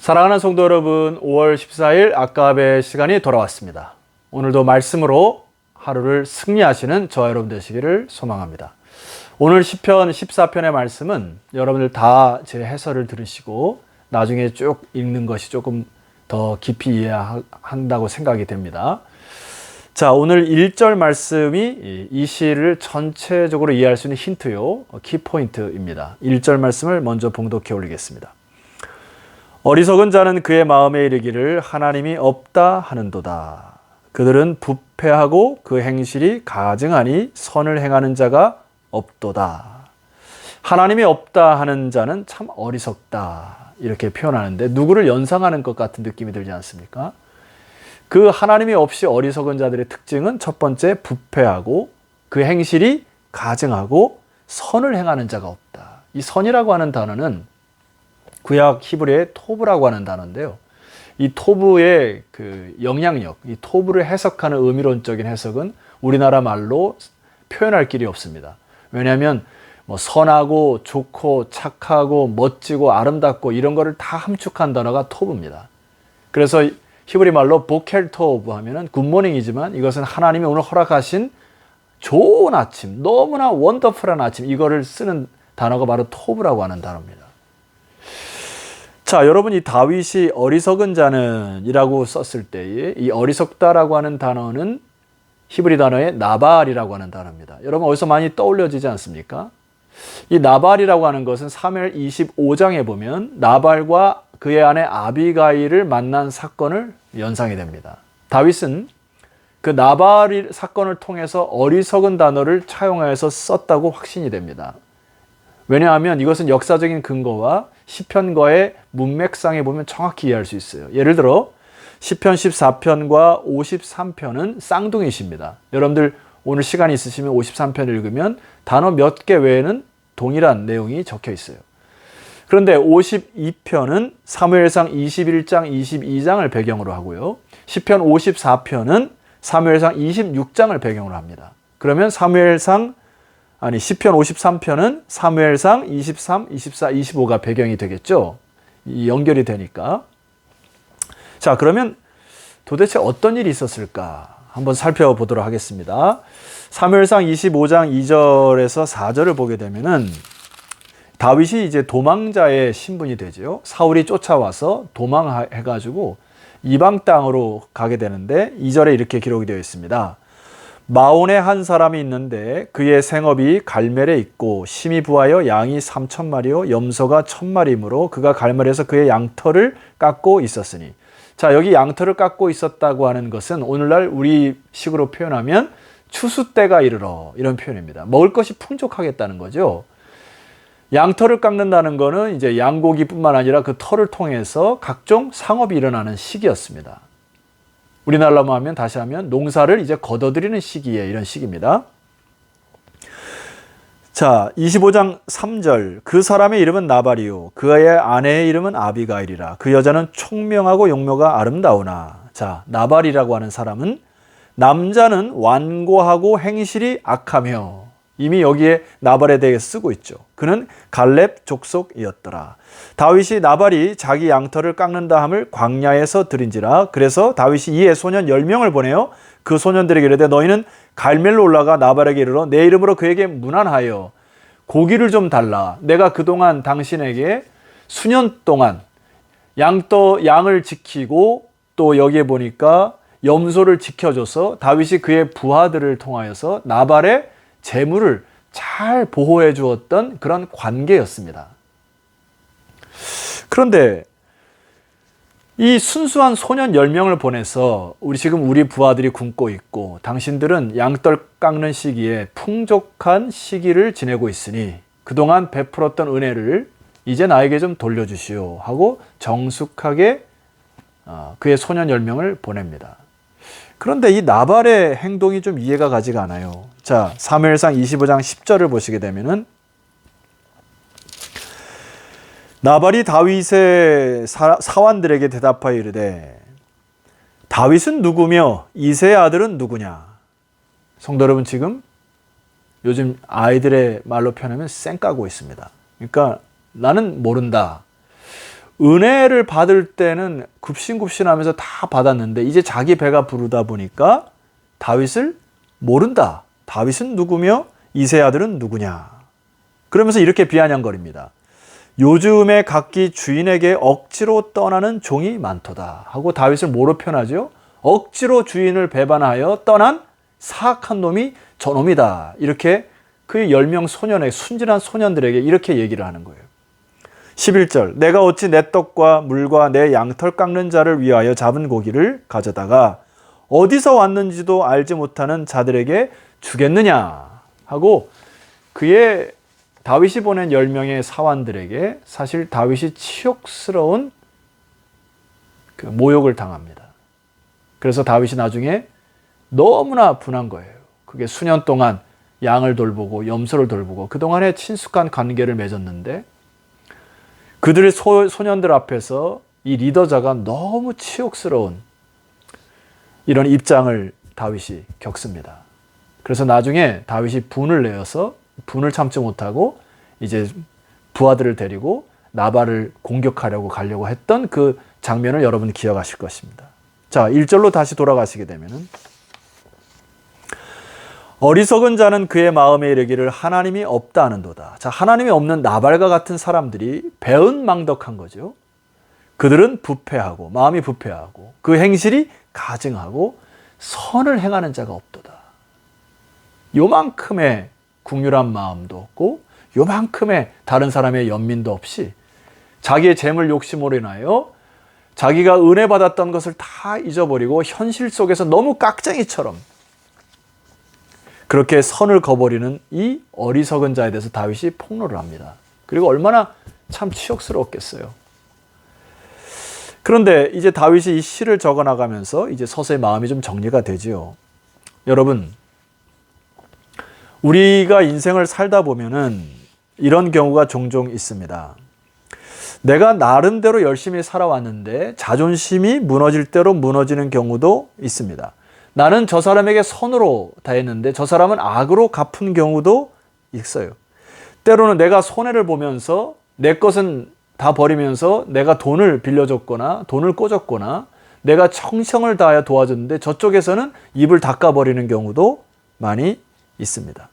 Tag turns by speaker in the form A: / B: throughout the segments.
A: 사랑하는 성도 여러분, 5월 14일 아까베 시간이 돌아왔습니다. 오늘도 말씀으로 하루를 승리하시는 저와 여러분 되시기를 소망합니다. 오늘 시편 14편의 말씀은 여러분들 다 제 해설을 들으시고 나중에 쭉 읽는 것이 조금 더 깊이 이해한다고 생각이 됩니다. 자, 오늘 1절 말씀이 이 시를 전체적으로 이해할 수 있는 힌트요, 키포인트입니다. 1절 말씀을 먼저 봉독해 올리겠습니다. 어리석은 자는 그의 마음에 이르기를 하나님이 없다 하는도다. 그들은 부패하고 그 행실이 가증하니 선을 행하는 자가 없도다. 하나님이 없다 하는 자는 참 어리석다, 이렇게 표현하는데 누구를 연상하는 것 같은 느낌이 들지 않습니까? 그 하나님이 없이 어리석은 자들의 특징은 첫 번째, 부패하고 그 행실이 가증하고 선을 행하는 자가 없다. 이 선이라고 하는 단어는 구약 히브리의 토브라고 하는 단어인데요. 이 토브의 그 영향력, 이 토브를 해석하는 의미론적인 해석은 우리나라 말로 표현할 길이 없습니다. 왜냐하면 뭐 선하고 좋고 착하고 멋지고 아름답고 이런 거를 다 함축한 단어가 토브입니다. 그래서 히브리 말로 보켈 토브 하면은 굿모닝이지만 이것은 하나님이 오늘 허락하신 좋은 아침, 너무나 원더풀한 아침, 이거를 쓰는 단어가 바로 토브라고 하는 단어입니다. 자, 여러분, 이 다윗이 어리석은 자는 이라고 썼을 때에 이 어리석다라고 하는 단어는 히브리 단어의 나발이라고 하는 단어입니다. 여러분, 어디서 많이 떠올려지지 않습니까? 이 나발이라고 하는 것은 사무엘 25장에 보면 나발과 그의 아내 아비가일을 만난 사건을 연상이 됩니다. 다윗은 그 나발 사건을 통해서 어리석은 단어를 차용하여서 썼다고 확신이 됩니다. 왜냐하면 이것은 역사적인 근거와 시편과의 문맥상에 보면 정확히 이해할 수 있어요. 예를 들어 시편 14편과 53편은 쌍둥이십니다. 여러분들 오늘 시간이 있으시면 53편 읽으면 단어 몇 개 외에는 동일한 내용이 적혀 있어요. 그런데 52편은 사무엘상 21장, 22장을 배경으로 하고요. 시편 54편은 사무엘상 26장을 배경으로 합니다. 그러면 시편 53편은 사무엘상 23, 24, 25가 배경이 되겠죠. 이 연결이 되니까. 자, 그러면 도대체 어떤 일이 있었을까? 한번 살펴보도록 하겠습니다. 사무엘상 25장 2절에서 4절을 보게 되면은 다윗이 이제 도망자의 신분이 되죠. 사울이 쫓아와서 도망해가지고 이방 땅으로 가게 되는데 2절에 이렇게 기록이 되어 있습니다. 마온에 한 사람이 있는데 그의 생업이 갈멜에 있고 심히 부하여 양이 3,000마리요 염소가 1,000마리이므로 그가 갈멜에서 그의 양털을 깎고 있었으니. 자, 여기 양털을 깎고 있었다고 하는 것은 오늘날 우리 식으로 표현하면 추수 때가 이르러, 이런 표현입니다. 먹을 것이 풍족하겠다는 거죠. 양털을 깎는다는 것은 이제 양고기뿐만 아니라 그 털을 통해서 각종 상업이 일어나는 시기였습니다. 우리나라로 하면, 다시 하면 농사를 이제 거둬들이는 시기에 이런 시기입니다. 자, 25장 3절. 그 사람의 이름은 나발이요 그의 아내의 이름은 아비가일이라. 그 여자는 총명하고 용모가 아름다우나. 자, 나발이라고 하는 사람은 남자는 완고하고 행실이 악하며, 이미 여기에 나발에 대해 쓰고 있죠. 그는 갈렙 족속이었더라. 다윗이 나발이 자기 양털을 깎는다 함을 광야에서 들은지라. 그래서 다윗이 이에 소년 10명을 보내요. 그 소년들에게 이르되 너희는 갈멜로 올라가 나발에게 이르러 내 이름으로 그에게 문안하여 고기를 좀 달라. 내가 그동안 당신에게 수년 동안 양을 지키고 또 여기에 보니까 염소를 지켜줘서 다윗이 그의 부하들을 통하여서 나발의 재물을 잘 보호해 주었던 그런 관계였습니다. 그런데 이 순수한 소년 10명을 보내서 우리 부하들이 굶고 있고 당신들은 양털 깎는 시기에 풍족한 시기를 지내고 있으니 그동안 베풀었던 은혜를 이제 나에게 좀 돌려주시오 하고 정숙하게 그의 소년 10명을 보냅니다. 그런데 이 나발의 행동이 좀 이해가 가지가 않아요. 자, 사무엘상 25장 10절을 보시게 되면은 나발이 다윗의 사환들에게 대답하여 이르되 다윗은 누구며 이새의 아들은 누구냐? 성도 여러분, 지금 요즘 아이들의 말로 표현하면 쌩 까고 있습니다. 그러니까 나는 모른다. 은혜를 받을 때는 굽신굽신하면서 다 받았는데 이제 자기 배가 부르다 보니까 다윗을 모른다. 다윗은 누구며 이새의 아들은 누구냐. 그러면서 이렇게 비아냥거립니다. 요즘에 각기 주인에게 억지로 떠나는 종이 많도다 하고 다윗을 뭐로 표현하죠? 억지로 주인을 배반하여 떠난 사악한 놈이 저놈이다. 이렇게 그 10명 소년의 순진한 소년들에게 이렇게 얘기를 하는 거예요. 11절 내가 어찌 내 떡과 물과 내 양털 깎는 자를 위하여 잡은 고기를 가져다가 어디서 왔는지도 알지 못하는 자들에게 주겠느냐 하고 그의 다윗이 보낸 10명의 사환들에게 사실 다윗이 치욕스러운 그 모욕을 당합니다. 그래서 다윗이 나중에 너무나 분한 거예요. 그게 수년 동안 양을 돌보고 염소를 돌보고 그동안에 친숙한 관계를 맺었는데 그들의 소년들 앞에서 이 리더자가 너무 치욕스러운 이런 입장을 다윗이 겪습니다. 그래서 나중에 다윗이 분을 내어서 분을 참지 못하고 이제 부하들을 데리고 나발을 공격하려고 가려고 했던 그 장면을 여러분 기억하실 것입니다. 자, 1절로 다시 돌아가시게 되면은 어리석은 자는 그의 마음에 이르기를 하나님이 없다 하는도다. 자, 하나님이 없는 나발과 같은 사람들이 배은망덕한 거죠. 그들은 부패하고 마음이 부패하고 그 행실이 가증하고 선을 행하는 자가 없도다. 요만큼의 국률한 마음도 없고 요만큼의 다른 사람의 연민도 없이 자기의 재물 욕심으로 인하여 자기가 은혜 받았던 것을 다 잊어버리고 현실 속에서 너무 깍쟁이처럼 그렇게 선을 거버리는 이 어리석은 자에 대해서 다윗이 폭로를 합니다. 그리고 얼마나 참 치욕스러웠겠어요. 그런데 이제 다윗이 이 시를 적어나가면서 이제 서서히 마음이 좀 정리가 되지요. 여러분, 우리가 인생을 살다 보면은 이런 경우가 종종 있습니다. 내가 나름대로 열심히 살아왔는데 자존심이 무너질 대로 무너지는 경우도 있습니다. 나는 저 사람에게 선으로 다했는데 저 사람은 악으로 갚은 경우도 있어요. 때로는 내가 손해를 보면서 내 것은 다 버리면서 내가 돈을 빌려줬거나 돈을 꿔줬거나 내가 청성을 다하여 도와줬는데 저쪽에서는 입을 닦아버리는 경우도 많이 있습니다.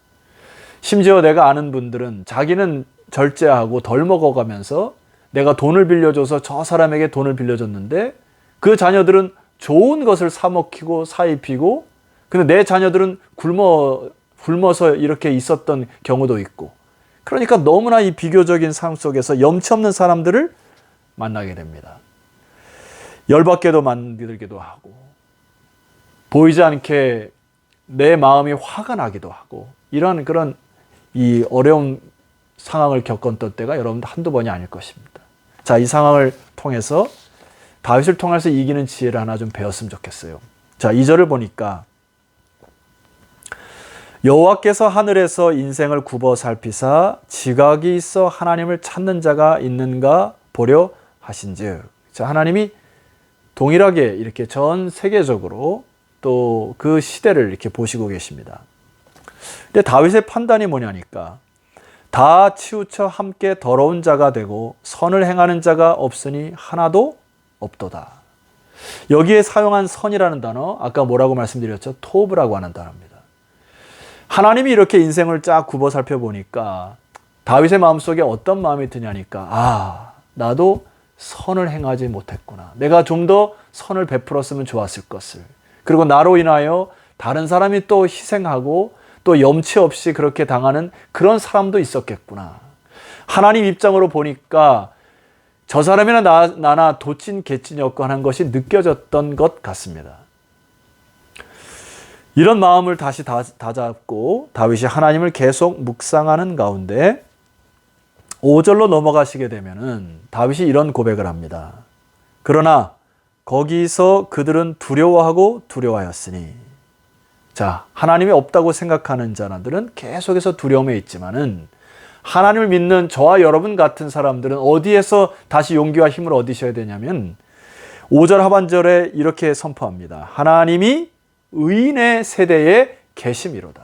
A: 심지어 내가 아는 분들은 자기는 절제하고 덜 먹어가면서 내가 돈을 빌려줘서 저 사람에게 돈을 빌려줬는데 그 자녀들은 좋은 것을 사 먹히고 사 입히고 근데 내 자녀들은 굶어서 이렇게 있었던 경우도 있고 그러니까 너무나 이 비교적인 삶 속에서 염치 없는 사람들을 만나게 됩니다. 열받게도 만들기도 하고 보이지 않게 내 마음이 화가 나기도 하고 이런 그런 이 어려운 상황을 겪었던 때가 여러분 한두 번이 아닐 것입니다. 자, 이 상황을 통해서 다윗을 통해서 이기는 지혜를 하나 좀 배웠으면 좋겠어요. 자, 2절을 보니까 여호와께서 하늘에서 인생을 굽어 살피사 지각이 있어 하나님을 찾는 자가 있는가 보려 하신즉. 자, 하나님이 동일하게 이렇게 전 세계적으로 또 그 시대를 이렇게 보시고 계십니다. 근데 다윗의 판단이 뭐냐니까 다 치우쳐 함께 더러운 자가 되고 선을 행하는 자가 없으니 하나도 없도다. 여기에 사용한 선이라는 단어 아까 뭐라고 말씀드렸죠? 토브라고 하는 단어입니다. 하나님이 이렇게 인생을 쫙 굽어 살펴보니까 다윗의 마음속에 어떤 마음이 드냐니까 나도 선을 행하지 못했구나. 내가 좀 더 선을 베풀었으면 좋았을 것을. 그리고 나로 인하여 다른 사람이 또 희생하고 또 염치 없이 그렇게 당하는 그런 사람도 있었겠구나. 하나님 입장으로 보니까 저 사람이나 나나 도찐 개찐이었고 하는 것이 느껴졌던 것 같습니다. 이런 마음을 다시 다잡고 다윗이 하나님을 계속 묵상하는 가운데 5절로 넘어가시게 되면은 다윗이 이런 고백을 합니다. 그러나 거기서 그들은 두려워하고 두려워하였으니. 자, 하나님이 없다고 생각하는 자들은 계속해서 두려움에 있지만은 하나님을 믿는 저와 여러분 같은 사람들은 어디에서 다시 용기와 힘을 얻으셔야 되냐면 5절 하반절에 이렇게 선포합니다. 하나님이 의인의 세대에 계심이로다.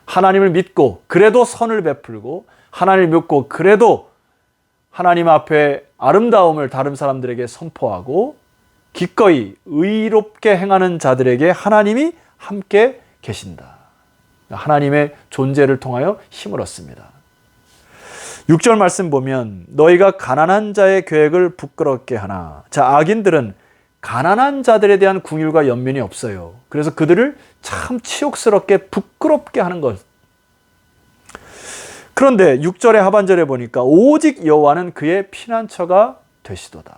A: 하나님을 믿고 그래도 선을 베풀고 하나님을 믿고 그래도 하나님 앞에 아름다움을 다른 사람들에게 선포하고 기꺼이 의롭게 행하는 자들에게 하나님이 함께 계신다. 하나님의 존재를 통하여 힘을 얻습니다. 6절 말씀 보면 너희가 가난한 자의 계획을 부끄럽게 하나. 자, 악인들은 가난한 자들에 대한 긍휼과 연민이 없어요. 그래서 그들을 참 치욕스럽게 부끄럽게 하는 것. 그런데 6절의 하반절에 보니까 오직 여호와는 그의 피난처가 되시도다.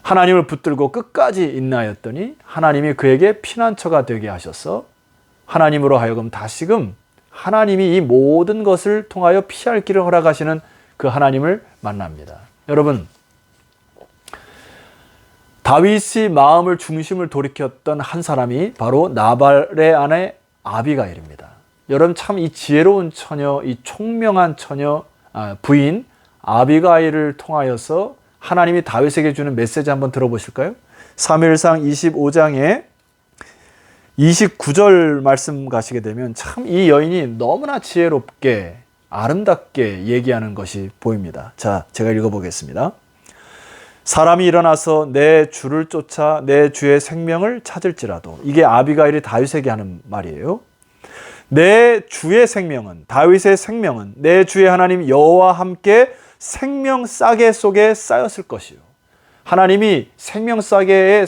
A: 하나님을 붙들고 끝까지 인내하였더니 하나님이 그에게 피난처가 되게 하셔서 하나님으로 하여금 다시금 하나님이 이 모든 것을 통하여 피할 길을 허락하시는 그 하나님을 만납니다. 여러분, 다윗이 마음을 중심을 돌이켰던 한 사람이 바로 나발의 아내 아비가일입니다. 여러분, 참 이 지혜로운 처녀, 이 총명한 처녀, 부인 아비가일을 통하여서 하나님이 다윗에게 주는 메시지 한번 들어보실까요? 사무엘상 25장에 29절 말씀 가시게 되면 참 이 여인이 너무나 지혜롭게 아름답게 얘기하는 것이 보입니다. 자, 제가 읽어보겠습니다. 사람이 일어나서 내 주를 쫓아 내 주의 생명을 찾을지라도, 이게 아비가일이 다윗에게 하는 말이에요. 내 주의 생명은, 다윗의 생명은 내 주의 하나님 여호와와 함께 생명 싸개 속에 쌓였을 것이요. 하나님이 생명 싸개에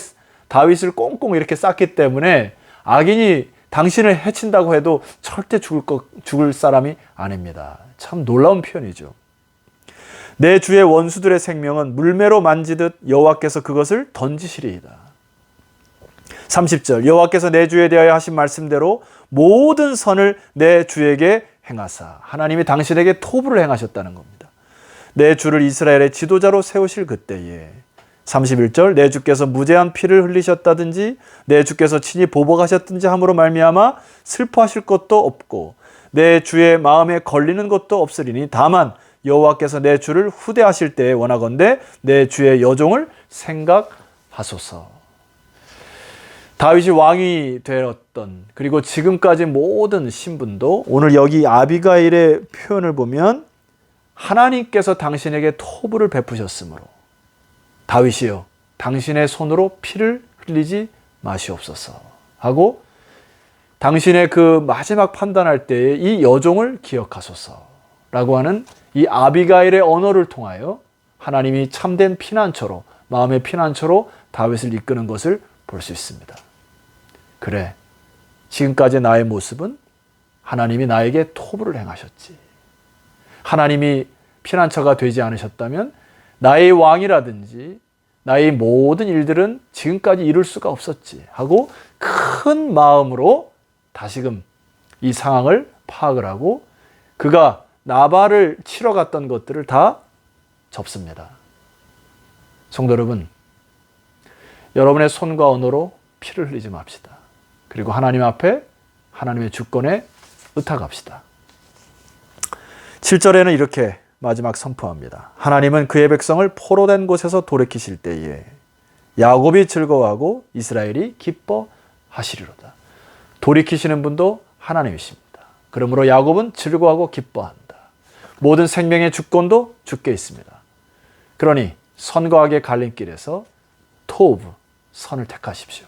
A: 다윗을 꽁꽁 이렇게 쌓기 때문에 악인이 당신을 해친다고 해도 절대 죽을 사람이 아닙니다. 참 놀라운 표현이죠. 내 주의 원수들의 생명은 물매로 만지듯 여호와께서 그것을 던지시리이다. 30절 여호와께서 내 주에 대하여 하신 말씀대로 모든 선을 내 주에게 행하사, 하나님이 당신에게 토부를 행하셨다는 겁니다. 내 주를 이스라엘의 지도자로 세우실 그때에. 31절 내 주께서 무죄한 피를 흘리셨다든지 내 주께서 친히 보복하셨든지 함으로 말미암아 슬퍼하실 것도 없고 내 주의 마음에 걸리는 것도 없으리니 다만 여호와께서 내 주를 후대하실 때에 원하건대 내 주의 여종을 생각하소서. 다윗이 왕이 되었던, 그리고 지금까지 모든 신분도 오늘 여기 아비가일의 표현을 보면 하나님께서 당신에게 토부를 베푸셨으므로 다윗이여 당신의 손으로 피를 흘리지 마시옵소서 하고 당신의 그 마지막 판단할 때에 이 여종을 기억하소서 라고 하는 이 아비가일의 언어를 통하여 하나님이 참된 피난처로, 마음의 피난처로 다윗을 이끄는 것을 볼 수 있습니다. 그래, 지금까지 나의 모습은 하나님이 나에게 토부를 행하셨지. 하나님이 피난처가 되지 않으셨다면 나의 왕이라든지 나의 모든 일들은 지금까지 이룰 수가 없었지 하고 큰 마음으로 다시금 이 상황을 파악을 하고 그가 나발을 치러 갔던 것들을 다 접습니다. 성도 여러분, 여러분의 손과 언어로 피를 흘리지 맙시다. 그리고 하나님 앞에 하나님의 주권에 의탁합시다. 7절에는 이렇게 마지막 선포합니다. 하나님은 그의 백성을 포로된 곳에서 돌이키실 때에 야곱이 즐거워하고 이스라엘이 기뻐하시리로다. 돌이키시는 분도 하나님이십니다. 그러므로 야곱은 즐거워하고 기뻐한다. 모든 생명의 주권도 주께 있습니다. 그러니 선과 악의 갈림길에서 토브, 선을 택하십시오.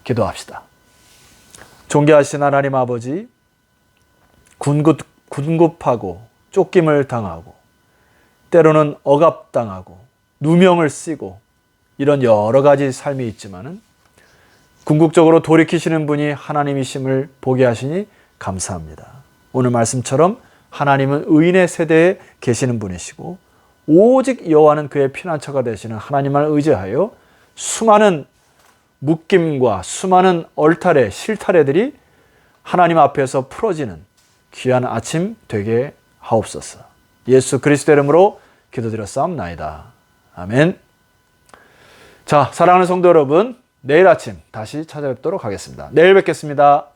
A: 기도합시다. 존귀하신 하나님 아버지, 군급하고 쫓김을 당하고 때로는 억압당하고 누명을 쓰고 이런 여러 가지 삶이 있지만은 궁극적으로 돌이키시는 분이 하나님이심을 보게 하시니 감사합니다. 오늘 말씀처럼 하나님은 의인의 세대에 계시는 분이시고 오직 여호와는 그의 피난처가 되시는 하나님을 의지하여 수많은 묶임과 수많은 얼탈의 실타래들이 하나님 앞에서 풀어지는 귀한 아침 되게 하옵소서. 예수 그리스도 이름으로 기도드렸사옵나이다. 아멘. 자, 사랑하는 성도 여러분, 내일 아침 다시 찾아뵙도록 하겠습니다. 내일 뵙겠습니다.